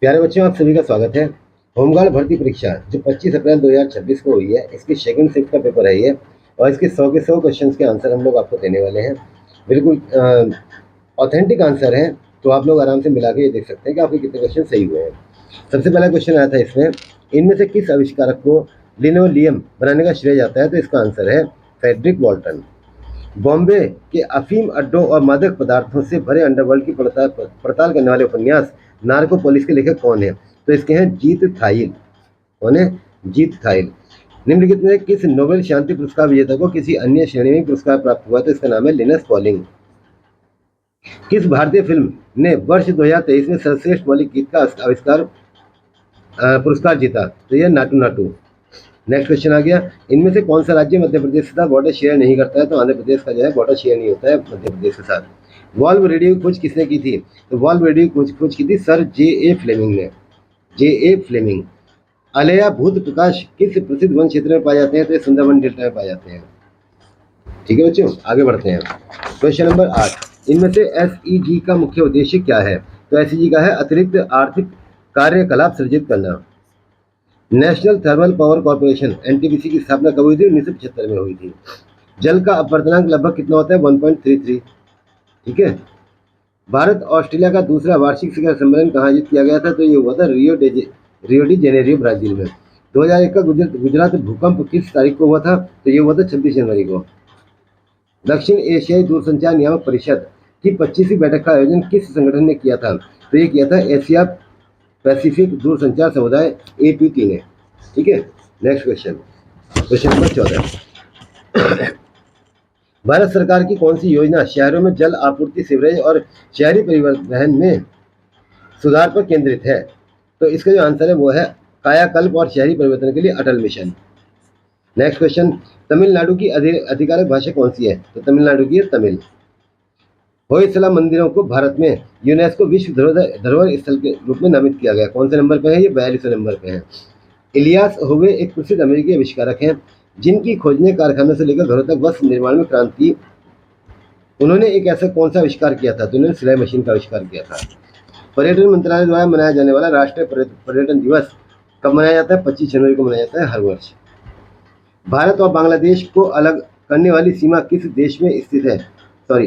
प्यारे बच्चों, आप सभी का स्वागत है। होमगार्ड भर्ती परीक्षा जो 25 अप्रैल 2026 को हुई है, इसकी सेकंड शिफ्ट का पेपर है ये। और इसके 100 के 100 क्वेश्चन के आंसर हम लोग आपको देने वाले हैं। बिल्कुल ऑथेंटिक आंसर है, तो आप लोग आराम से मिला के ये देख सकते हैं कि आपके कितने क्वेश्चन सही हुए हैं। सबसे पहला क्वेश्चन आया था इसमें, इनमें से किस आविष्कारक को लिनोलियम बनाने का श्रेय जाता है? तो इसका आंसर है फ्रेडरिक वॉल्टन। बॉम्बे के अफीम अड्डों और मादक पदार्थों से भरे अंडरवर्ल्ड की पड़ताल करने वाले उपन्यास नार्कोपोलिस के लेखक कौन है? तो इसके हैं जीत थाइल। कौन है? जीत थाइल। निम्नलिखित में किस नोबेल शांति पुरस्कार विजेता को किसी अन्य श्रेणी में पुरस्कार प्राप्त हुआ? तो इसका नाम है लिनस पॉलिंग। किस भारतीय फिल्म ने वर्ष 2023 में सर्वश्रेष्ठ मौलिक गीत का आविष्कार पुरस्कार जीता? तो यह नाटू नाटू। नेक्स्ट क्वेश्चन आ गया, इनमें से कौन सा राज्य मध्य प्रदेश के साथ बॉर्डर शेयर नहीं करता है? तो आंध्र प्रदेश का जो है बॉर्डर शेयर नहीं होता है मध्य प्रदेश के साथ। वॉल्व रेडियो की खोज किसने की थी? तो वॉल्व रेडियो की खोज की थी सर J.A. फ्लेमिंग ने। J.A. फ्लेमिंग। अलेया भूत प्रकाश किस प्रसिद्ध वन क्षेत्र में पाए जाते हैं? तो ये सुंदरबन डेल्टा में पाए जाते हैं। ठीक है बच्चों, आगे बढ़ते हैं। क्वेश्चन नंबर 8, इनमें से SEG का मुख्य उद्देश्य क्या है? तो SEG का है अतिरिक्त आर्थिक कार्यकलाप सृजित करना। National thermal power corporation NTPC की स्थापना कब हुई थी? 1975 में हुई थी। जल का अपवर्तनांक लगभग कितना होता है? 1.33। ठीक है। भारत ऑस्ट्रेलिया का दूसरा वार्षिक शिखर सम्मेलन कहाँ आयोजित किया गया था? तो ये हुआ था रियो डी जेनेरियो, ब्राजील में। 2001 का गुजरात भूकंप किस तारीख को हुआ था? तो ये हुआ था 26 जनवरी को। दक्षिण एशियाई दूरसंचार नियामक परिषद की 25वीं बैठक का आयोजन किस संगठन ने किया था? तो ये किया था एशिया पैसिफिक दूरसंचार समुदाय APT ने। ठीक है। नेक्स्ट क्वेश्चन नंबर 14, भारत सरकार की कौन सी योजना शहरों में जल आपूर्ति, सीवरेज और शहरी परिवहन में सुधार पर केंद्रित है? तो इसका जो आंसर है वो है कायाकल्प और शहरी परिवर्तन के लिए अटल मिशन। नेक्स्ट क्वेश्चन, तमिलनाडु की आधिकारिक भाषा कौन सी है? तो तमिलनाडु की है तमिल। होयसला मंदिरों को भारत में यूनेस्को विश्व धरोहर स्थल के रूप में नामित किया गया। कौन से नंबर पे है? ये 42वें नंबर पे है। इलियास होवे एक प्रसिद्ध अमेरिकी आविष्कारक हैं जिनकी खोज ने कारखानों से लेकर घरों तक वस्त्र निर्माण में क्रांति। उन्होंने एक ऐसा कौन सा आविष्कार किया था? तो उन्होंने सिलाई मशीन का आविष्कार किया था। पर्यटन मंत्रालय द्वारा मनाया जाने वाला राष्ट्रीय पर्यटन दिवस कब मनाया जाता है? 25 जनवरी को मनाया जाता है हर वर्ष। भारत और बांग्लादेश को अलग करने वाली सीमा किस देश में स्थित है?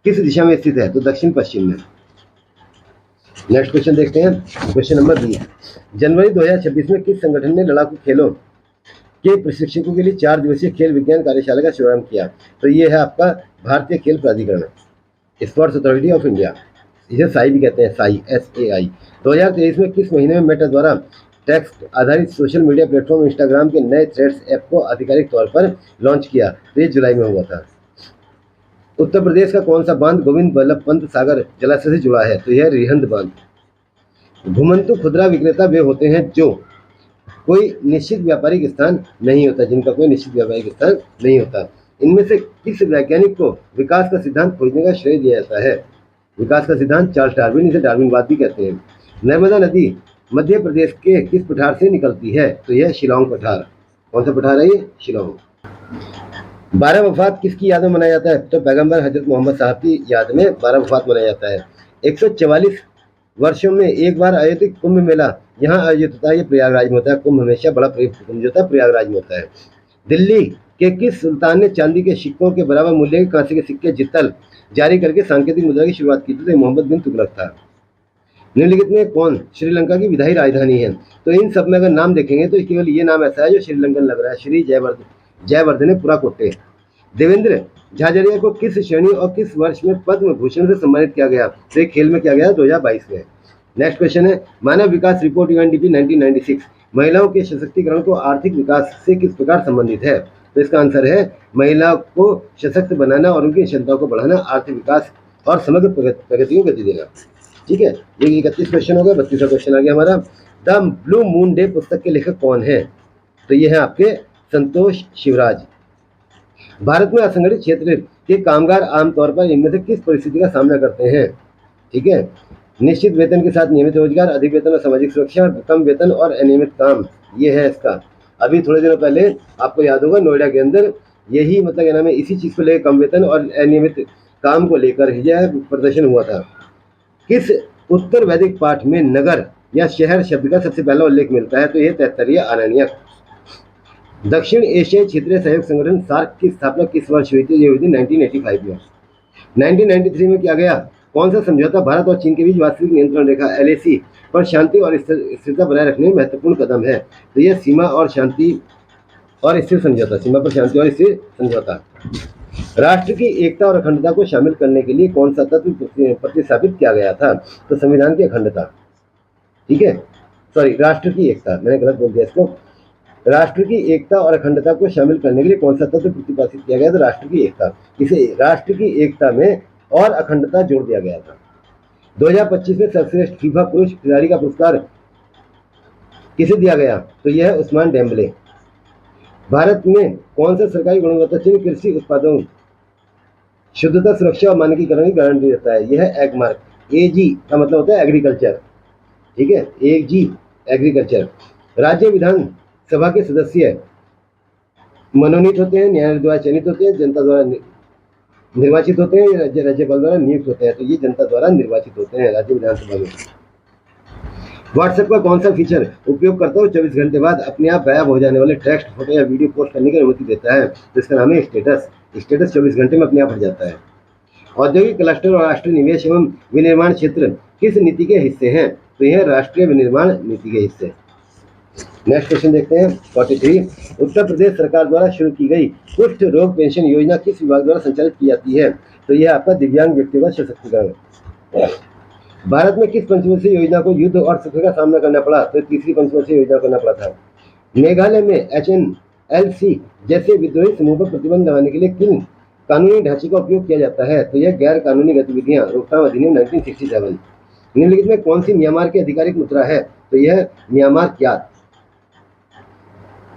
किस दिशा में स्थित है? तो दक्षिण पश्चिम में। नेक्स्ट क्वेश्चन देखते हैं, क्वेश्चन नंबर 20, जनवरी 2026 में किस संगठन ने लड़ाकू खेलों के प्रशिक्षकों के लिए 4 दिवसीय खेल विज्ञान कार्यशाला का शुभारंभ किया? तो ये है आपका भारतीय खेल प्राधिकरण, स्पोर्ट्स अथॉरिटी ऑफ इंडिया। इसे साई भी कहते हैं, साई, SAI। 2023 में किस महीने में मेटा द्वारा टेक्स्ट आधारित सोशल मीडिया प्लेटफॉर्म इंस्टाग्राम के नए थ्रेड्स ऐप को आधिकारिक तौर पर लॉन्च किया? तो ये जुलाई में हुआ था। उत्तर प्रदेश का कौन सा बांध गोविंद बल्लभ पंत सागर जलाशय से जुड़ा है? तो यह रिहंद बांध। घुमंतु खुदरा विक्रेता वे होते हैं जो कोई निश्चित व्यापारिक स्थान नहीं होता, जिनका कोई निश्चित व्यापारिक स्थान नहीं होता। इनमें से किस वैज्ञानिक को विकास का सिद्धांत खोजने का श्रेय दिया जाता है? विकास का सिद्धांत चार्ल्स डार्विन, इसे डार्विनवाद भी कहते हैं। नर्मदा नदी मध्य प्रदेश के किस पठार से निकलती है? तो यह शिलांग पठार। कौन सा पठार है ये? शिलांग। 12 वफात किसकी याद में मनाया जाता है? तो पैगंबर हजरत मोहम्मद साहब की याद में 12 वफात मनाया जाता है। 144 वर्षों में एक बार आयोजित कुंभ मेला यहाँ आयोजित होता है, ये प्रयागराज में होता है। कुंभ हमेशा बड़ा कुंभ जो होता है प्रयागराज में होता है। दिल्ली के किस सुल्तान ने चांदी के सिक्कों के बराबर मूल्य के कांसे के सिक्के जितल जारी करके सांकेतिक मुद्रा की शुरुआत की थी? तो मोहम्मद बिन तुगलक था। निम्नलिखित में कौन श्रीलंका की विधायी राजधानी है? तो इन सब में अगर नाम देखेंगे तो केवल ये नाम ऐसा है जो श्रीलंकन लग रहा है, श्री जयवर्धने पुराकोट्टे। देवेंद्र झाझड़िया को किस श्रेणी और किस वर्ष में पद्म भूषण से सम्मानित किया गया? तो एक खेल में किया गया 2022 में। नेक्स्ट क्वेश्चन है, मानव विकास रिपोर्ट UNDP 1996 महिलाओं के सशक्तिकरण को आर्थिक विकास से किस प्रकार संबंधित है? तो इसका आंसर है महिलाओं को सशक्त बनाना और उनकी क्षमताओं को बढ़ाना, आर्थिक विकास और समग्र प्रगति को गति देना। ठीक है, ये 31 क्वेश्चन हो गया। 32वां क्वेश्चन आ गया हमारा, द ब्लू मून डे पुस्तक के लेखक कौन है? तो ये है आपके संतोष शिवराज। भारत में असंगठित क्षेत्र के कामगार आमतौर पर इनमें से किस परिस्थिति का सामना करते हैं? ठीक है, निश्चित वेतन के साथ नियमित रोजगार, अधिक वेतन और सामाजिक सुरक्षा, कम वेतन और अनियमित काम, ये है इसका। अभी थोड़े दिनों पहले आपको याद होगा नोएडा के अंदर यही मतलब क्या नाम है, इसी चीज को लेकर, कम वेतन और अनियमित काम को लेकर ही प्रदर्शन हुआ था। किस उत्तर वैदिक पाठ में नगर या शहर शब्द का सबसे पहला उल्लेख मिलता है? तो यह 73 अरण्यक। दक्षिण एशियाई क्षेत्रीय सहयोग संगठन सार्क की स्थापना किस वर्ष हुई थी? ये हुई थी 1985 में। 1993 में किया गया कौन सा समझौता भारत और चीन के बीच वास्तविक नियंत्रण रेखा LAC पर शांति और स्थिरता बनाए रखने में महत्वपूर्ण कदम है? तो यह सीमा और शांति और स्थिर समझौता, सीमा पर शांति और स्थिर समझौता। राष्ट्र की एकता और अखंडता को शामिल करने के लिए कौन सा तत्व प्रतिस्थापित किया गया था? तो संविधान की अखंडता। ठीक है, सॉरी, राष्ट्र की एकता, मैंने गलत बोल दिया इसको। राष्ट्र की एकता और अखंडता को शामिल करने के लिए कौन सा तत्व प्रतिपादित किया गया था? राष्ट्र की एकता। इसे राष्ट्र की एकता में और अखंडता जोड़ दिया गया था। 2025 में सर्वश्रेष्ठ फीफा पुरुष खिलाड़ी का पुरस्कार किसे दिया गया? तो यह है उस्मान डेम्बले। भारत में कौन सा सरकारी गुणवत्ता चिन्ह कृषि उत्पादों शुद्धता, सुरक्षा और मानकीकरण की गारंटी देता है? यह है एगमार्क। AG का मतलब होता है एग्रीकल्चर। ठीक है, AG एग्रीकल्चर। राज्य विधानसभा के सदस्य मनोनीत होते हैं, न्यायालय द्वारा चयनित होते हैं, जनता द्वारा निर्वाचित होते हैं, राज्यपाल द्वारा नियुक्त होते हैं? तो ये जनता द्वारा निर्वाचित होते हैं राज्य विधानसभा में। व्हाट्सएप का कौन सा फीचर उपयोगकर्ता को 24 घंटे बाद अपने आप गायब हो जाने वाले टेक्स्ट, फोटो या वीडियो पोस्ट करने की अनुमति देता है? तो इसका नाम है स्टेटस। स्टेटस 24 घंटे में अपने आप हट जाता है। औद्योगिक क्लस्टर और राष्ट्रीय निवेश एवं विनिर्माण क्षेत्र किस नीति के हिस्से हैं? तो यह राष्ट्रीय विनिर्माण नीति के हिस्से। नेक्स्ट क्वेश्चन देखते हैं 43। उत्तर प्रदेश सरकार द्वारा शुरू की गई कुष्ठ रोग पेंशन योजना किस विभाग द्वारा संचालित की जाती है? तो यह आपका दिव्यांग व्यक्तियों का सशक्तिकरण। भारत में किस पंचवर्षीय योजना को युद्ध और सुख का सामना करना पड़ा? तो तीसरी पंचवर्षीय योजना करना पड़ा था। मेघालय में HNLC जैसे विद्रोही समूह पर प्रतिबंध लगाने के लिए किन कानूनी ढांचे का उपयोग किया जाता है? तो यह गैर कानूनी गतिविधियां रोकथाम अधिनियम 1967। निम्नलिखित में कौन सी म्यांमार की आधिकारिक मुद्रा है? तो यह म्यांमार क्यात।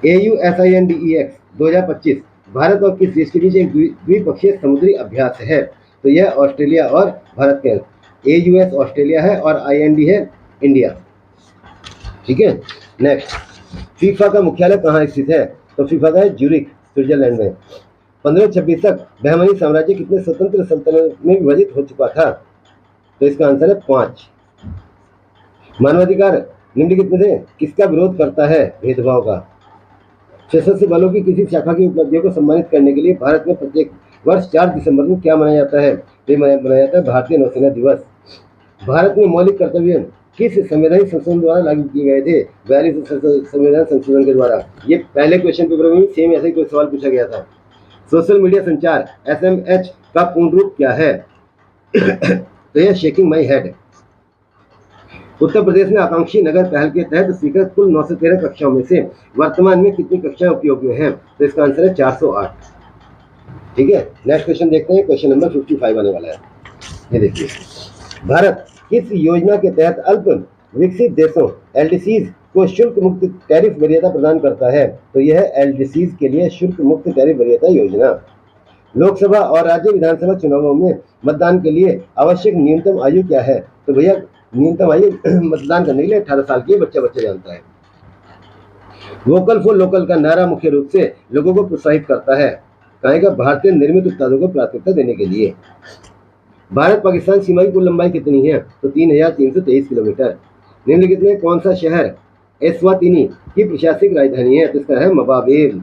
AUSINDEX 2025 भारत और किस देश के बीच एक द्विपक्षीय समुद्री अभ्यास है? तो यह ऑस्ट्रेलिया और भारत के। AUS ऑस्ट्रेलिया है और IND है इंडिया। ठीक है, नेक्स्ट, फीफा का मुख्यालय कहाँ स्थित है? तो फीफा का है ज्यूरिख, स्विट्जरलैंड में। 1526 तक बहमनी साम्राज्य कितने स्वतंत्र सल्तनत में विभाजित हो चुका था? तो इसका आंसर है 5। मानवाधिकार निम्नलिखित में से किसका विरोध करता है? भेदभाव का। सशस्त्र बलों की किसी शाखा की उपलब्धियों को सम्मानित करने के लिए भारत में प्रत्येक वर्ष 4 दिसंबर को क्या मनाया जाता है? ये मनाया जाता है भारतीय नौसेना दिवस। भारत में मौलिक कर्तव्य किस संवैधानिक संशोधन द्वारा लागू किए गए थे? 42 संविधान संशोधन के द्वारा। ये पहले क्वेश्चन पेपर में सेम ऐसे ही कोई सवाल पूछा गया था। सोशल मीडिया संचार SMH का पूर्ण रूप क्या है? तो यह shaking my head. Uttar Pradesh में आकांक्षी नगर पहल के तहत स्वीकृत कुल 913 कक्षाओं में से वर्तमान में कितनी कक्षाएं उपयोग में हैं? तो इसका आंसर है 408। ठीक है, नेक्स्ट क्वेश्चन देखते हैं, क्वेश्चन नंबर 55 आने वाला है। ये देखिए, भारत किस योजना के तहत अल्प विकसित देशों LDCs को शुल्क मुक्त टैरिफ वरीयता प्रदान करता है? तो यह है LDCs के लिए शुल्क मुक्त टैरिफ वरीयता योजना। लोकसभा और राज्य विधानसभा चुनावों में मतदान के लिए आवश्यक न्यूनतम आयु क्या है? तो भैया न्यूनतम आयु मतदान करने के लिए 18 साल की बच्चा जानता है। वोकल फॉर लोकल का नारा मुख्य रूप से लोगों को प्रोत्साहित करता है कहेगा भारतीय निर्मित उत्पादों को प्राथमिकता देने के लिए। भारत पाकिस्तान सीमा की कुल लंबाई कितनी है? तो 3323 किलोमीटर। निम्नलिखित में कौन सा शहर एस्वातिनी की प्रशासनिक राजधानी है? तो इसका है मबावेल।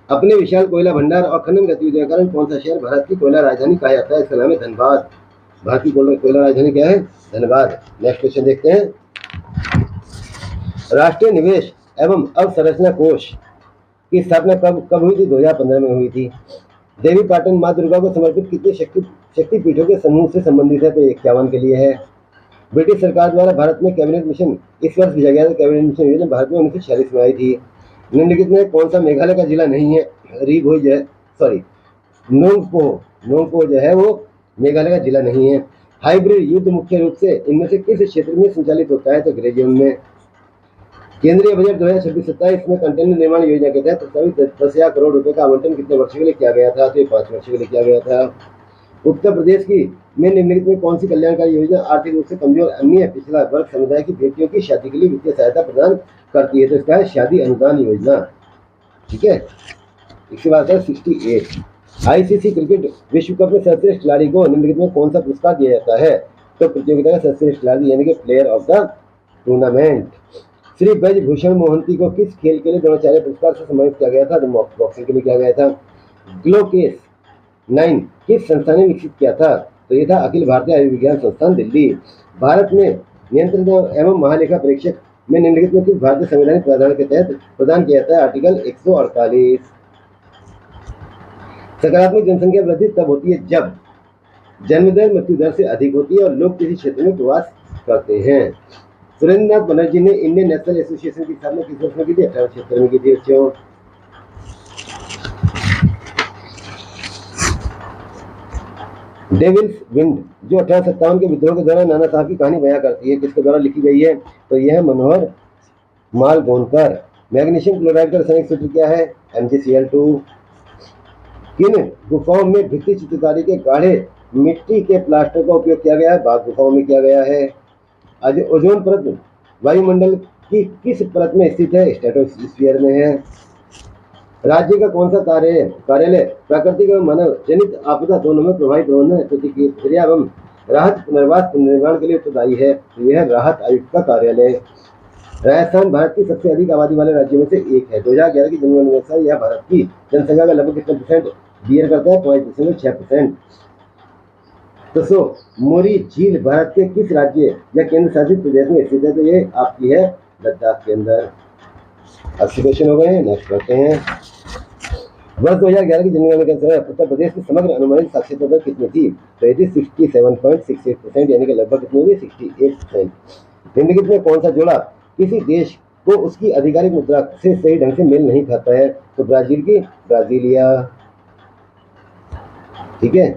अपने विशाल कोयला भंडार और खनन गतिविधियों के कारण कौन सा शहर भारत की कोयला राजधानी कहा जाता है? इसका नाम है धनबाद। भारत की कोयला राजधानी क्या है? धनबाद। नेक्स्ट क्वेश्चन देखते हैं, राष्ट्रीय निवेश एवं अवसंरचना कोष की स्थापना कब हुई थी? 2015 में हुई थी। देवी पाटन माँ दुर्गा को समर्पित कितने शक्तिपीठों के समूह से संबंधित है? तो 51 के लिए है। ब्रिटिश सरकार द्वारा भारत में कैबिनेट मिशन इस वर्ष भेजा गया था। कैबिनेट मिशन योजना भारत में 1946 में आई थी। निम्नलिखित में कौन सा मेघालय का जिला नहीं है? रीभोई जो है, सॉरी, नोंगपो जो है वो मेघालय का जिला नहीं है। हाइब्रिड युद्ध मुख्य रूप से इनमें से किस क्षेत्र में संचालित होता है? तो ग्रे जोन में। केंद्रीय बजट 2026-27 में कंटेनर निर्माण योजना के तहत प्रस्तावित 10,000 करोड़ रुपए का आवंटन कितने वर्षों के लिए किया गया था? तो ये 5 वर्षों के लिए किया गया था। उत्तर प्रदेश की में निम्नलिखित में कौन सी कल्याणकारी योजना आर्थिक रूप से कमजोर अन्य पिछड़ा वर्ग समुदाय की बेटियों की शादी के लिए वित्तीय सहायता प्रदान करती है? तो इसका है शादी अनुदान योजना। ठीक है, इसके बाद है 68। ICC क्रिकेट विश्व कप में सर्वश्रेष्ठ खिलाड़ी को निम्नलिखित में कौन सा पुरस्कार दिया जाता है? तो प्रतियोगिता का सर्वश्रेष्ठ खिलाड़ी यानी कि player of the tournament. Shri Brajbhushan Mohanty को किस खेल के लिए द्रोणाचार्य पुरस्कार से सम्मानित किया गया था? तो बॉक्सिंग के लिए किया गया था। ग्लोकेस 9 किस संस्था ने विकसित किया था? तो ये था अखिल भारतीय आयुर्विज्ञान संस्थान दिल्ली। भारत में नियंत्रण एवं महालेखा परीक्षक में निम्नलिखित में किस भारतीय संवैधानिक प्रावधान के तहत प्रदान किया जाता है? आर्टिकल 148। सकारात्मक जनसंख्या वृद्धि तब होती है जब जन्म दर मृत्यु दर से अधिक होती है और लोग किसी क्षेत्र में प्रवास करते हैं। सुरेंद्रनाथ बनर्जी ने इंडियन नेशनल एसोसिएशन की स्थापना किस वर्ष में की थी? 1876 में की थी बच्चों। डेविल्स विंड जो 1857 के विद्रोह के दौरान नाना साहब की कहानी बयां करती है, किसके द्वारा लिखी गई है? तो यह मनोहर मालगोनकर। मैग्नीशियम क्लोराइड का रासायनिक सूत्र क्या है? MgCl2। किन गुफाओं में भित्ति चित्रकारी के गाढ़े मिट्टी के प्लास्टर का उपयोग किया गया है? बाघ गुफाओं में किया गया है। ओजोन परत वायुमंडल की किस परत में स्थित है? स्ट्रेटोस्फीयर में है। राज्य का कौन सा कार्यालय प्राकृतिक एवं मानव जनित आपदा दोनों में प्रभावित होने प्रतिक्रिया एवं राहत पुनर्वास पुनर्निर्माण के लिए उत्तरदायी है? यह राहत आयुक्त का कार्यालय। राजस्थान भारत की सबसे अधिक आबादी वाले राज्यों में से एक है। 2011 की जनगणना के अनुसार यह भारत की जनसंख्या का लगभग कितना % बियर करता है? 5.6%। दोस्तों, मोरी झील भारत के किस राज्य या केंद्र शासित प्रदेश में स्थित है? तो ये आपकी है लद्दाख के अंदर। 80 क्वेश्चन हो गए। नेक्स्ट करते हैं। वर्ष 2011 की जनगणना के अनुसार उत्तर प्रदेश की समग्र अनुमानित साक्षरता दर कितनी थी? तो ये थी 67.68%, यानी कि लगभग कितनी हुई? 68%। निम्नलिखित में कौन सा जोड़ा किसी देश को उसकी आधिकारिक मुद्रा से सही ढंग से मेल नहीं खाता है? तो ब्राजील की ब्राजीलिया। ठीक है।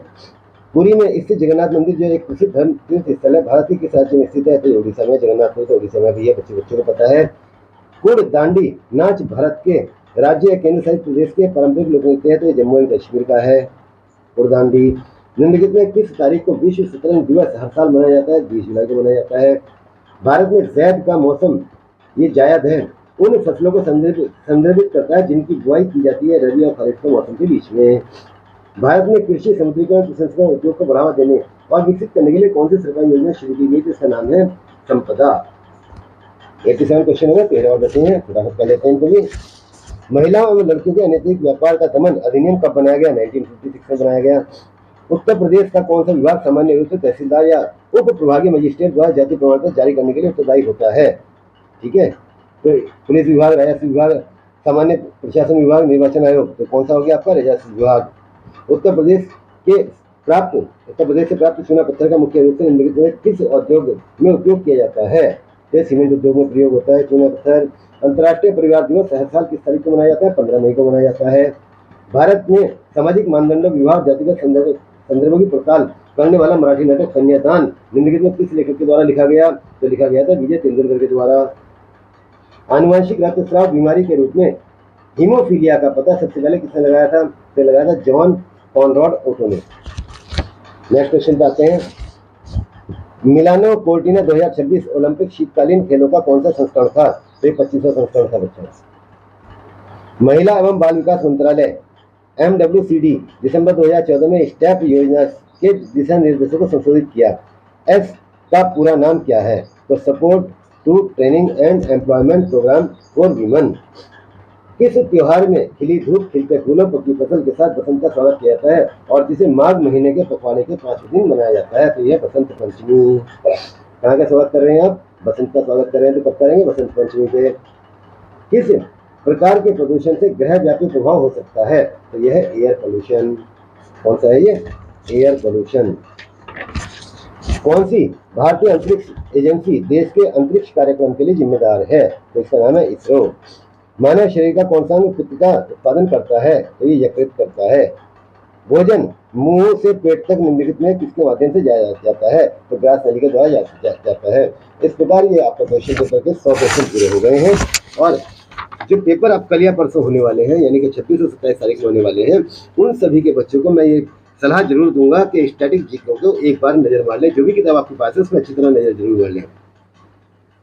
पुरी में स्थित जगन्नाथ मंदिर जो एक प्रसिद्ध धर्म तीर्थ स्थल है, भारत के किस राज्य में स्थित है? तो उड़ीसा में। जगन्नाथपुरी तो उड़ीसा में भी है, बच्चों को पता है। कुड़दांडी नाच भारत के राज्य या केंद्र शासित प्रदेश के पारंपरिक लोक नृत्य है? तो ये जम्मू एंड कश्मीर का है कुड़दांडी। निम्नलिखित में किस तारीख को विश्व शतरंज दिवस हर साल मनाया जाता है? 20 जुलाई को मनाया जाता है। भारत में ज़ैद का मौसम ये जायद है उन फसलों को संदर्भित करता है जिनकी बुआई की जाती है रबी और खरीफ के मौसम के बीच में। भारत में कृषि समुद्रीकरण प्रसंस्करण उद्योग को बढ़ावा देने और विकसित करने के लिए कौन सी सरकारी योजना शुरू की गई? जिसका नाम है संपदा। 87 क्वेश्चन हो गए। 13 और बचे हैं, फटाफट कर लेते हैं इनको भी। महिलाओं एवं लड़कियों के अनैतिक व्यापार का दमन अधिनियम कब बनाया गया? 1956 में बनाया गया। उत्तर प्रदेश का कौन सा विभाग सामान्य रूप से तहसीलदार या उप प्रभागीय मजिस्ट्रेट द्वारा जाति प्रमाण पत्र जारी करने के लिए उत्तरदायी होता है? ठीक है, तो पुलिस विभाग, राजस्व विभाग, सामान्य प्रशासन विभाग, निर्वाचन आयोग। तो कौन सा हो गया आपका? राजस्व विभाग। उत्तर प्रदेश से प्राप्त चूना पत्थर का मुख्य रूप से निम्नलिखित में किस उद्योग में उपयोग किया जाता है? तो सीमेंट उद्योग में प्रयोग होता है चूना पत्थर। अंतर्राष्ट्रीय परिवार दिवस हर साल किस तारीख को मनाया जाता है? 15 मई को मनाया जाता है। भारत में सामाजिक मानदंडों विवाह जातिगत संदर्भों की पड़ताल करने वाला मराठी नाटक कन्यादान निम्नलिखित में किस लेखक के द्वारा लिखा गया? तो लिखा गया था विजय तेंदुलकर के द्वारा। आनुवंशिक रक्तस्राव बीमारी के रूप में हीमोफीलिया का पता सबसे पहले किसने लगाया था? तो लगाया था जॉन कॉनरॉड ओटो ने। नेक्स्ट क्वेश्चन पे आते हैं। मिलानो कोर्टिना 2026 ओलंपिक शीतकालीन खेलों का कौन सा संस्करण था? तो 25वां संस्करण था बच्चों। महिला एवं बाल विकास मंत्रालय MWCD दिसंबर 2014 में स्टेप योजना के दिशा निर्देशों को संशोधित किया। एस का पूरा नाम क्या है? तो support to training and employment programme for women. किस त्योहार में खिली धूप, खिलते फूलों, पकी फसल के साथ बसंत का स्वागत किया जाता है और जिसे माघ महीने के पखवाड़े के 5वें दिन मनाया जाता है? तो यह बसंत पंचमी। कहाँ का स्वागत कर रहे हैं आप? बसंत का स्वागत कर रहे हैं, तो कब करेंगे? बसंत पंचमी पे। किस प्रकार के प्रदूषण से ग्रह व्यापी प्रभाव हो सकता है? तो यह है एयर पोल्यूशन। कौन सा है ये? Air pollution. कौन सी भारतीय अंतरिक्ष एजेंसी देश के अंतरिक्ष कार्यक्रम के लिए जिम्मेदार है? तो इसका नाम है इसरो। मानव शरीर का कौन सा अंग पित्त का उत्पादन करता है? तो ये यकृत करता है। भोजन मुंह से पेट तक निम्नलिखित में किसके माध्यम से जाया जाता है? तो ग्रास नली के द्वारा जाता है। इस प्रकार ये आपका क्वेश्चन पेपर के 100 क्वेश्चन पूरे हो गए हैं और जो पेपर आप कल या परसों होने वाले हैं, यानी कि 26 और 27 तारीख को होने वाले हैं, उन सभी के बच्चों को मैं ये सलाह जरूर दूंगा कि स्टैटिक जीके को एक बार नजर मार लें। जो भी किताब आपके पास है उसमें अच्छी तरह नजर जरूर मार लें।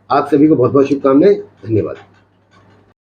आप सभी को बहुत बहुत शुभकामनाएं। धन्यवाद।